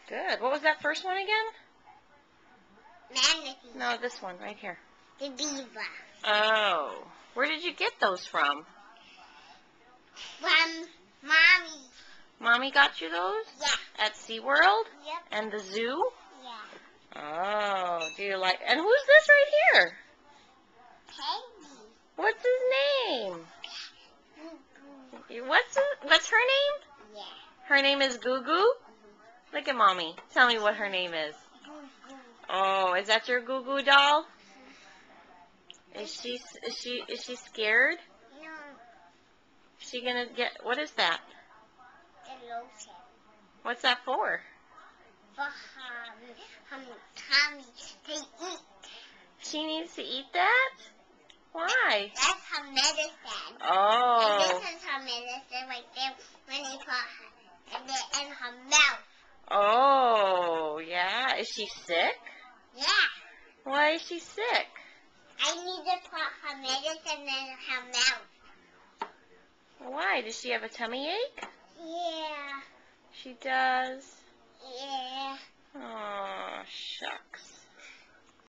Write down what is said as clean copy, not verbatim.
Good. What was that first one again? Manatee. No, this one right here. The beaver. Oh. Where did you get those from? From Mommy. Mommy got you those? Yeah. At SeaWorld? Yep. And the zoo? Yeah. Oh, do you like... And who's this right here? Peggy. What's his name? What's her name? Yeah. Her name is Goo Goo? Look at Mommy. Tell me what her name is. Oh, is that your Goo Goo doll? Is she scared? No. Is she gonna get... What is that? The lotion. What's that for? For Tommy to eat. She needs to eat that? Why? That's her medicine. Oh. And this is her medicine right there when you put her in her mouth. Oh, yeah. Is she sick? Yeah. Why is she sick? I need to put her medicine in her mouth. Why? Does she have a tummy ache? Yeah. She does. Yeah. Oh, shucks.